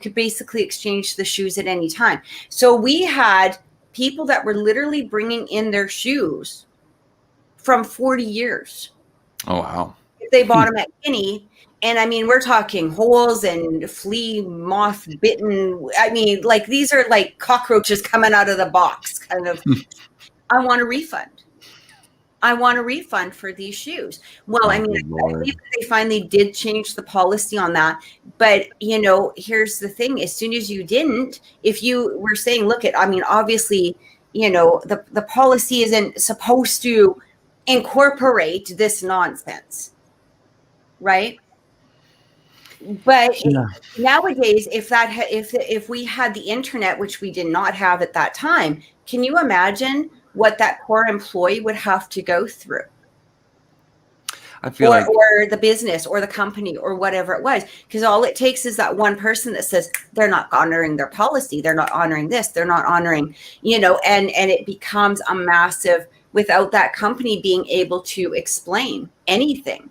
Speaker 1: could basically exchange the shoes at any time. So we had people that were literally bringing in their shoes from 40 years.
Speaker 2: Oh, wow.
Speaker 1: If they bought them at Guinea. And I mean, we're talking holes and flea, moth bitten. I mean, like these are like cockroaches coming out of the box kind of. I want a refund. I want a refund for these shoes. Well, I mean, I believe that they finally did change the policy on that. But, you know, here's the thing. As soon as you didn't, if you were saying, look at, I mean, obviously, you know, the policy isn't supposed to incorporate this nonsense, right? But nowadays, if we had the internet, which we did not have at that time, can you imagine what that poor employee would have to go through?
Speaker 2: I feel
Speaker 1: or the business or the company or whatever it was, because all it takes is that one person that says they're not honoring their policy, they're not honoring this, they're not honoring, you know, and it becomes a massive, without that company being able to explain anything.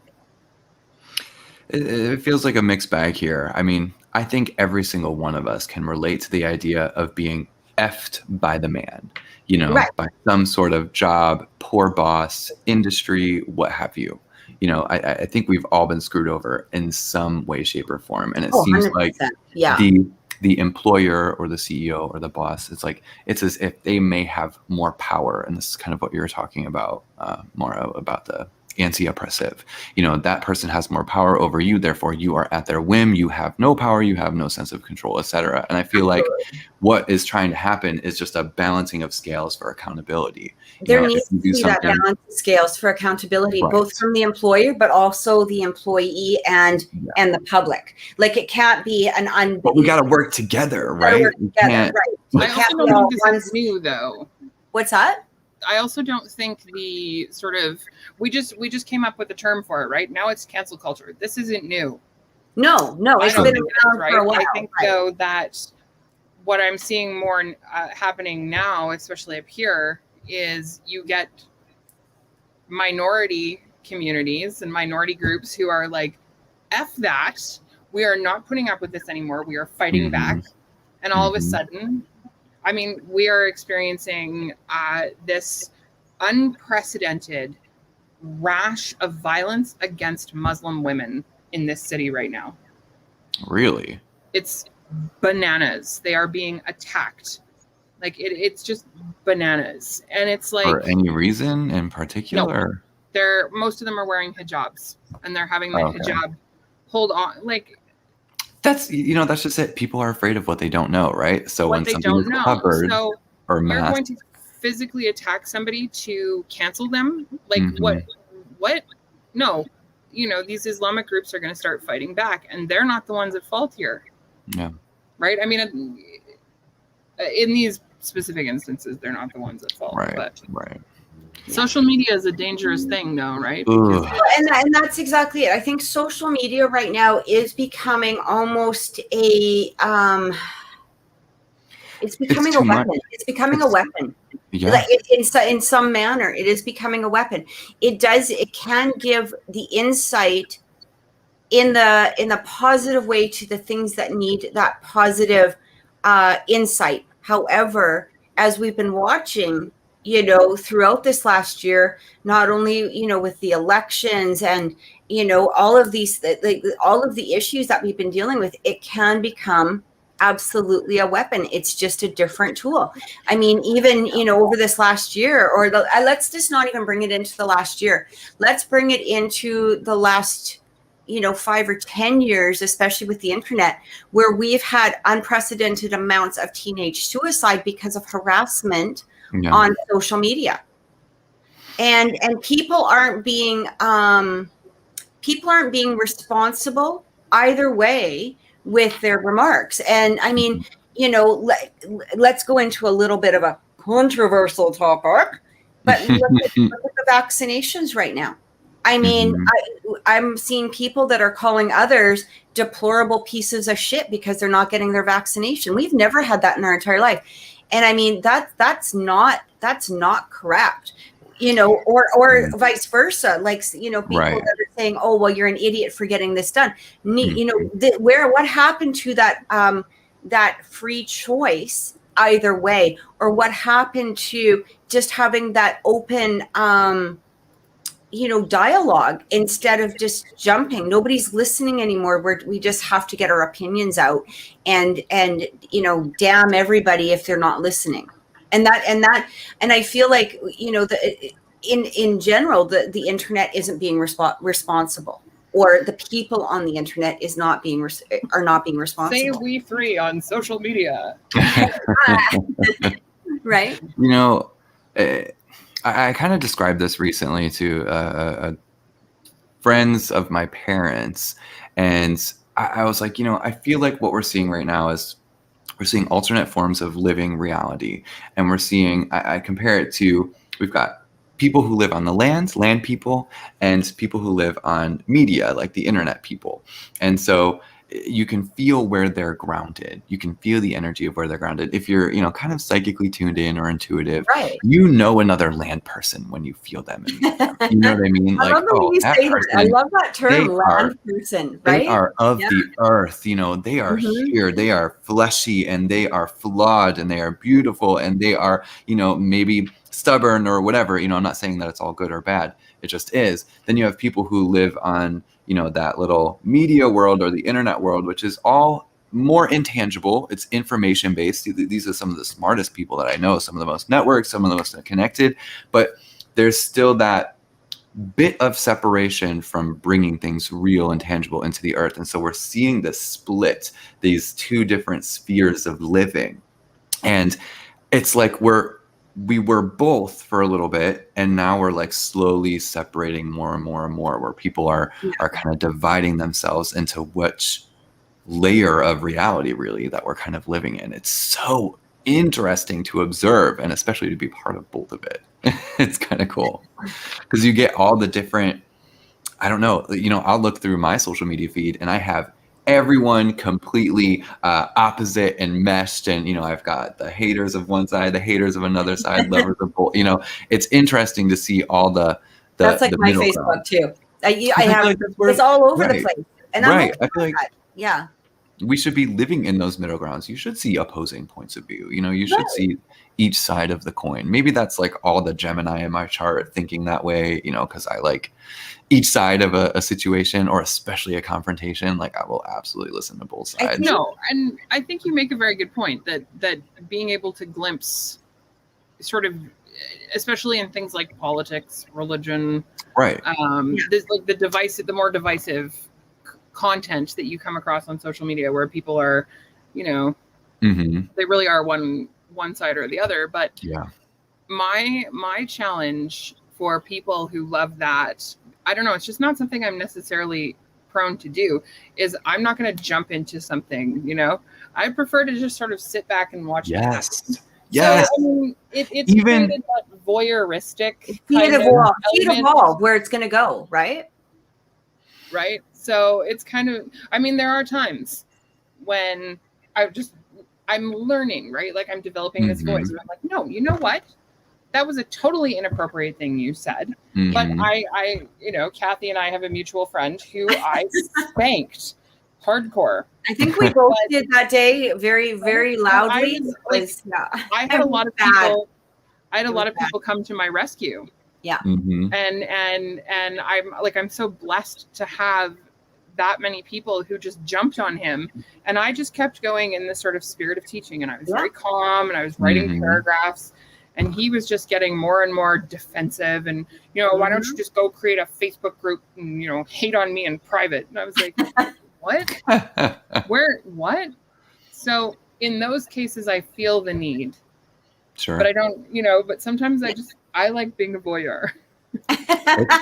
Speaker 2: It feels like a mixed bag here. I mean, I think every single one of us can relate to the idea of being effed by the man, you know,
Speaker 1: right.
Speaker 2: by some sort of job, poor boss, industry, what have you. You know, I think we've all been screwed over in some way, shape, or form. And it seems 100%. Like the employer or the CEO or the boss, it's as if they may have more power. And this is kind of what you were talking about, Maura, about the anti-oppressive. You know, that person has more power over you, therefore you are at their whim, you have no power, you have no sense of control, etc. And I feel like what is trying to happen is just a balancing of scales for accountability.
Speaker 1: There needs to be that balance of scales for accountability, right. Both from the employer, but also the employee and the public. Like it can't be an
Speaker 2: But we got to work together, right?
Speaker 3: I also don't think this is new, though.
Speaker 1: What's that?
Speaker 3: I also don't think the sort of we just came up with a term for it, right? Now it's cancel culture. This isn't new.
Speaker 1: No, it's been around for a while.
Speaker 3: I think though that what I'm seeing more happening now, especially up here, is you get minority communities and minority groups who are like, F that. We are not putting up with this anymore. We are fighting back. And all of a sudden, I mean, we are experiencing this unprecedented rash of violence against Muslim women in this city right now.
Speaker 2: Really?
Speaker 3: It's bananas. They are being attacked. Like it's just bananas. And it's like,
Speaker 2: for any reason in particular?
Speaker 3: No, most of them are wearing hijabs and they're having the hijab hold on. Like,
Speaker 2: that's just it. People are afraid of what they don't know, right? So when something is covered or masked,
Speaker 3: you're going to physically attack somebody to cancel them. Like what? No, you know, these Islamic groups are going to start fighting back, and they're not the ones at fault here.
Speaker 2: Yeah.
Speaker 3: Right. I mean, in these specific instances, they're not the ones at fault.
Speaker 2: Right.
Speaker 3: But
Speaker 2: right.
Speaker 3: Social media is a dangerous thing, though, right?
Speaker 1: And that's exactly it. I think social media right now is becoming almost a it's becoming a weapon. It's becoming a weapon.
Speaker 2: Yeah.
Speaker 1: Like in some manner, it is becoming a weapon. It can give the insight in the positive way to the things that need that positive insight. However, as we've been watching, you know, throughout this last year, not only, you know, with the elections and, you know, all of these, all of the issues that we've been dealing with, it can become absolutely a weapon. It's just a different tool. I mean, even, you know, over this last year, or let's just not even bring it into the last year. Let's bring it into the last, you know, 5 or 10 years, especially with the internet, where we've had unprecedented amounts of teenage suicide because of harassment on social media. And people aren't being responsible either way with their remarks. And I mean, you know, let's go into a little bit of a controversial topic, but look at the vaccinations right now. I mean, I'm seeing people that are calling others deplorable pieces of shit because they're not getting their vaccination. We've never had that in our entire life. And I mean, that's not correct, you know, or vice versa. Like, you know, people that are saying, oh, well, you're an idiot for getting this done. You know, what happened to that free choice either way, or what happened to just having that open, dialogue instead of just jumping. Nobody's listening anymore. We just have to get our opinions out and damn everybody if they're not listening. And I feel like, in general, the internet isn't being responsible, or the people on the internet are not being responsible.
Speaker 3: Say we three on social media.
Speaker 1: Right.
Speaker 2: I kind of described this recently to friends of my parents, and I was like, I feel like what we're seeing right now is we're seeing alternate forms of living reality, and we're seeing, I compare it to, we've got people who live on the land people, and people who live on media, like the internet people. And so you can feel where they're grounded. You can feel the energy of where they're grounded. If you're, kind of psychically tuned in or intuitive,
Speaker 1: right,
Speaker 2: another land person when you feel them. You know what I mean?
Speaker 1: I love that term, land person, right?
Speaker 2: They are of the earth, they are here, they are fleshy, and they are flawed, and they are beautiful, and they are, maybe stubborn or whatever. I'm not saying that it's all good or bad. It just is. Then you have people who live on, that little media world or the internet world, which is all more intangible. It's information based. These are some of the smartest people that I know, some of the most networked, some of the most connected, but there's still that bit of separation from bringing things real and tangible into the earth. And so we're seeing this split, these two different spheres of living. And it's like we were both for a little bit, and now we're like slowly separating more and more and more, where people are kind of dividing themselves into which layer of reality really that we're kind of living in. It's so interesting to observe, and especially to be part of both of it. It's kind of cool because you get all the different, I don't know, I'll look through my social media feed and I have everyone completely opposite and meshed, and I've got the haters of one side, the haters of another side, lovers of both. It's interesting to see all the
Speaker 1: that's like
Speaker 2: the
Speaker 1: my Facebook ground. Too. I have like it's all over the place, and
Speaker 2: I feel like
Speaker 1: yeah,
Speaker 2: we should be living in those middle grounds. You should see opposing points of view. You should see each side of the coin. Maybe that's like all the Gemini in my chart thinking that way, because I like each side of a situation, or especially a confrontation. Like, I will absolutely listen to both sides.
Speaker 3: No, and I think you make a very good point that being able to glimpse sort of, especially in things like politics, religion,
Speaker 2: right?
Speaker 3: Like the more divisive content that you come across on social media, where people are, they really are one side or the other. But my challenge for people who love that, I don't know, it's just not something I'm necessarily prone to do, is I'm not going to jump into something, I prefer to just sort of sit back and watch it happen.
Speaker 2: Yes.
Speaker 3: So, I mean, it's even created that voyeuristic
Speaker 1: see it evolve where it's going to go, right?
Speaker 3: Right. So it's kind of, there are times when I'm learning, right? Like, I'm developing this voice, and I'm like, no, you know what? That was a totally inappropriate thing you said. But I, Kathy and I have a mutual friend who I spanked hardcore.
Speaker 1: I think we both did that day very, very loudly.
Speaker 3: I had a lot of people. I had a lot of people come to my rescue.
Speaker 1: Yeah.
Speaker 3: And I'm so blessed to have that many people who just jumped on him, and I just kept going in this sort of spirit of teaching, and I was very calm, and I was writing paragraphs, and he was just getting more and more defensive, and why don't you just go create a Facebook group and hate on me in private? And I was like, what? What? So in those cases, I feel the need.
Speaker 2: Sure.
Speaker 3: But I don't, but sometimes I like being a voyeur.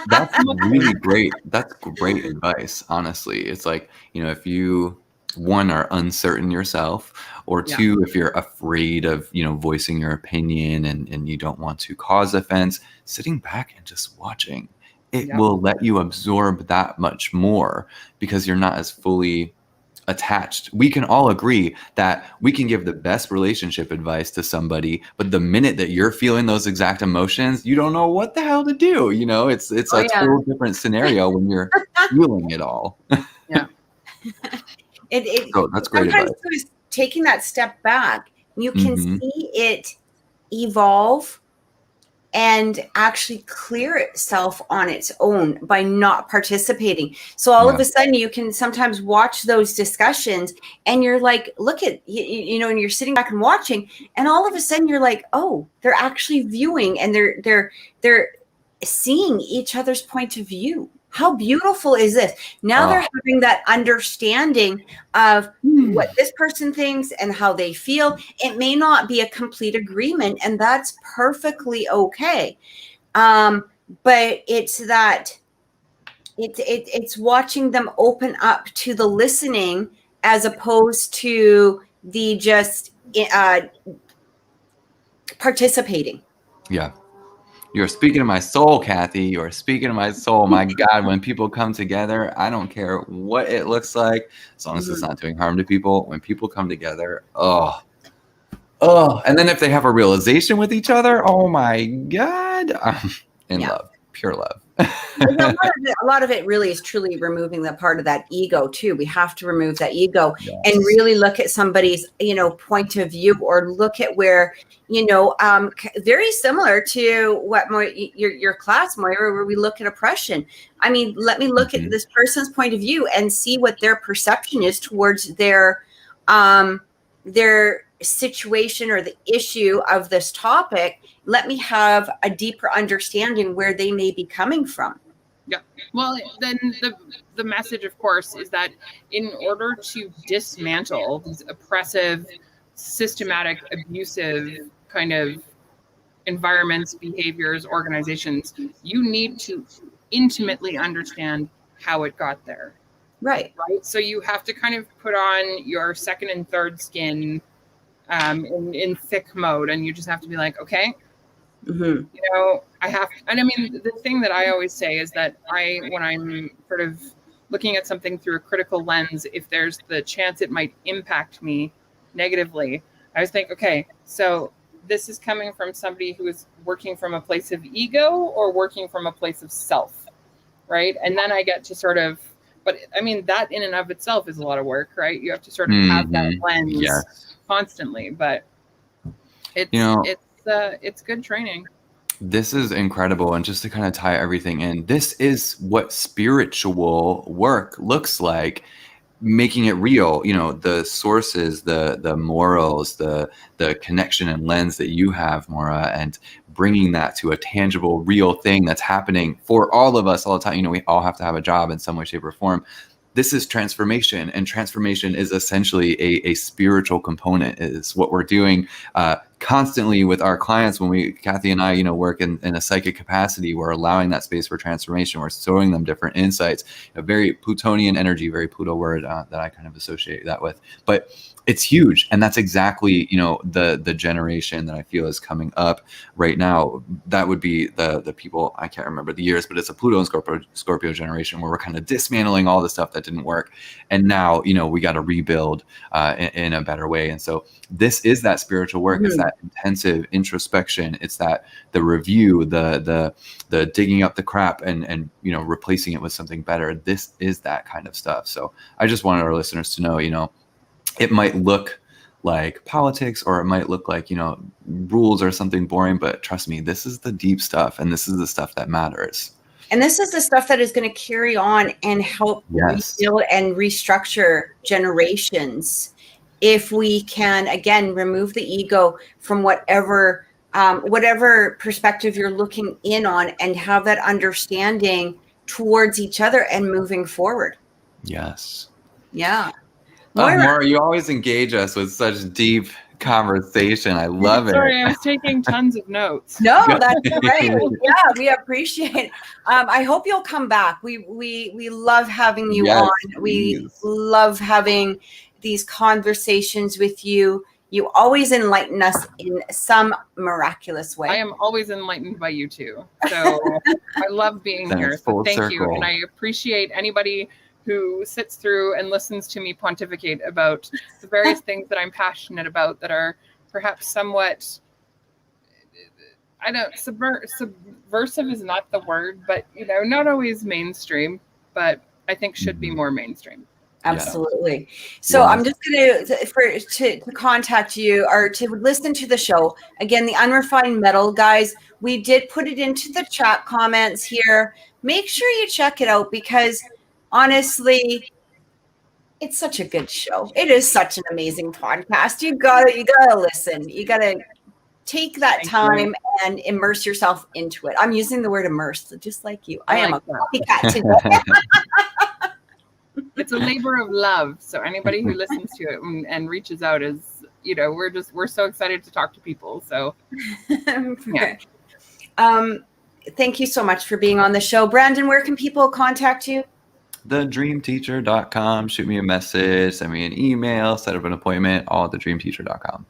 Speaker 2: That's really great. That's great advice, honestly. It's like, if you, one, are uncertain yourself, or two, if you're afraid of, voicing your opinion and you don't want to cause offense, sitting back and just watching, it will let you absorb that much more because you're not as fully attached. We can all agree that we can give the best relationship advice to somebody, but the minute that you're feeling those exact emotions, you don't know what the hell to do. It's a total different scenario when you're feeling it all.
Speaker 1: Yeah.
Speaker 2: So that's great advice.
Speaker 1: Sometimes taking that step back, you can see it evolve and actually clear itself on its own by not participating. So all of a sudden you can sometimes watch those discussions and you're like, look at, you know, and you're sitting back and watching, and all of a sudden you're like, oh, they're actually viewing and they're seeing each other's point of view. How beautiful is this? Now they're having that understanding of what this person thinks and how they feel. It may not be a complete agreement, and that's perfectly okay. But it's that it's watching them open up to the listening as opposed to the just participating.
Speaker 2: Yeah. You're speaking to my soul, Kathy. You're speaking to my soul. My God, when people come together, I don't care what it looks like, as long as it's not doing harm to people. When people come together, and then if they have a realization with each other, oh my God, I'm in love, pure love.
Speaker 1: a lot of it really is truly removing that part of that ego too. We have to remove that ego and really look at somebody's, you know, point of view, or look at where, you know, very similar to what your class, Moira, where we look at oppression. I mean, let me look at this person's point of view and see what their perception is towards their situation or the issue of this topic. Let me have a deeper understanding where they may be coming from.
Speaker 3: Yeah. Well, then the message, of course, is that in order to dismantle these oppressive, systematic, abusive kind of environments, behaviors, organizations, you need to intimately understand how it got there.
Speaker 1: Right.
Speaker 3: So you have to kind of put on your second and third skin in thick mode, and you just have to be like, okay, you know, and I mean, the thing that I always say is that when I'm sort of looking at something through a critical lens, if there's the chance it might impact me negatively, I always think, okay, so this is coming from somebody who is working from a place of ego or working from a place of self, right? And then I get to sort of, but I mean, that in and of itself is a lot of work, right? You have to sort of have that lens constantly, but it's good training.
Speaker 2: This is incredible. And just to kind of tie everything in, this is what spiritual work looks like, making it real, you know, the sources, the morals, the connection and lens that you have, Maura, and bringing that to a tangible, real thing that's happening for all of us all the time. You know, we all have to have a job in some way, shape, or form. This is transformation, and transformation is essentially a spiritual component. Is what we're doing constantly with our clients when Kathy and I, you know, work in a psychic capacity. We're allowing that space for transformation. We're showing them different insights. A very Plutonian energy, very Pluto word that I kind of associate that with. But it's huge, and that's exactly, you know, the generation that I feel is coming up right now. That would be the people, I can't remember the years, but it's a Pluto and Scorpio generation where we're kind of dismantling all the stuff that didn't work, and now, you know, we got to rebuild in a better way. And so this is that spiritual work. It's that intensive introspection. It's that the review, the digging up the crap and you know, replacing it with something better. This is that kind of stuff. So I just wanted our listeners to know, you know, it might look like politics, or it might look like, you know, rules or something boring, but trust me, this is the deep stuff, and this is the stuff that matters.
Speaker 1: And this is the stuff that is going to carry on and help rebuild and restructure generations. If we can, again, remove the ego from whatever perspective you're looking in on, and have that understanding towards each other and moving forward.
Speaker 2: Yes.
Speaker 1: Yeah.
Speaker 2: Maura, you always engage us with such deep conversation. I love it.
Speaker 3: Sorry, I was taking tons of notes.
Speaker 1: No, that's great. Yeah, we appreciate it. I hope you'll come back. We love having you on. We love having these conversations with you. You always enlighten us in some miraculous way.
Speaker 3: I am always enlightened by you too. So I love being here. So thank you. And I appreciate anybody who sits through and listens to me pontificate about the various things that I'm passionate about that are perhaps somewhat, subversive is not the word, but, you know, not always mainstream, but I think should be more mainstream.
Speaker 1: Absolutely. So
Speaker 2: Yeah.
Speaker 1: I'm just going to contact you or to listen to the show. Again, the Unrefined Mettle, guys, we did put it into the chat comments here. Make sure you check it out because honestly, it's such a good show. It is such an amazing podcast. You gotta listen. You gotta take that time and immerse yourself into it. I'm using the word immerse, just like you. I am a copycat today.
Speaker 3: It's a labor of love. So anybody who listens to it and reaches out is, we're so excited to talk to people. So yeah.
Speaker 1: Thank you so much for being on the show. Brandon, where can people contact you?
Speaker 2: thedreamteacher.com. Shoot me a message, send me an email, set up an appointment, all at thedreamteacher.com.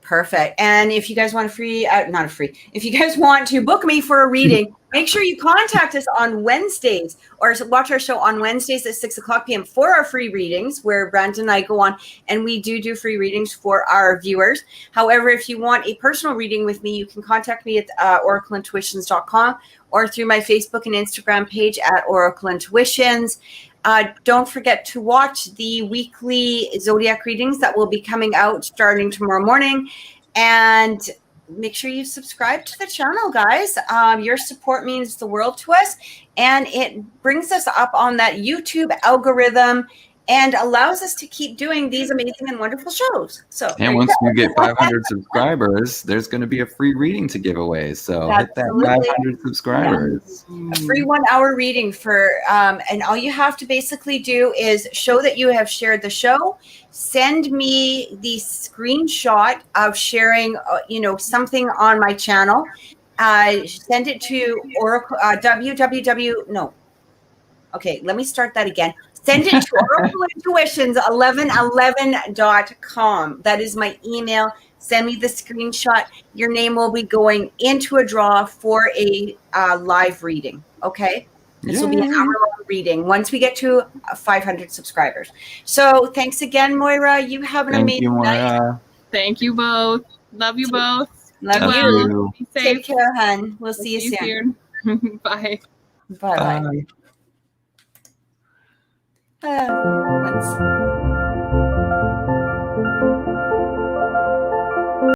Speaker 1: Perfect. And if you guys want if you guys want to book me for a reading, make sure you contact us on Wednesdays or watch our show on Wednesdays at 6:00 p.m. for our free readings where Brandon and I go on and we do free readings for our viewers. However, if you want a personal reading with me, you can contact me at oracleintuitions.com or through my Facebook and Instagram page at Oracle Intuitions. Don't forget to watch the weekly zodiac readings that will be coming out starting tomorrow morning. And make sure you subscribe to the channel, guys. Your support means the world to us. And it brings us up on that YouTube algorithm and allows us to keep doing these amazing and wonderful shows. So,
Speaker 2: and once we get 500 subscribers, there's going to be a free reading to give away. So hit that 500 subscribers.
Speaker 1: A free 1 hour reading for, and all you have to basically do is show that you have shared the show. Send me the screenshot of sharing, something on my channel. Send it to Oracle, Okay, let me start that again. Send it to oracleintuitions1111.com. That is my email. Send me the screenshot. Your name will be going into a draw for a live reading. Okay? This will be an hour-long reading once we get to 500 subscribers. So thanks again, Moira. You have an amazing night.
Speaker 3: Thank you both. Love you both.
Speaker 1: Love you.
Speaker 3: Be safe.
Speaker 1: Take care, hun. We'll see you soon.
Speaker 3: Bye.
Speaker 1: Bye. Once.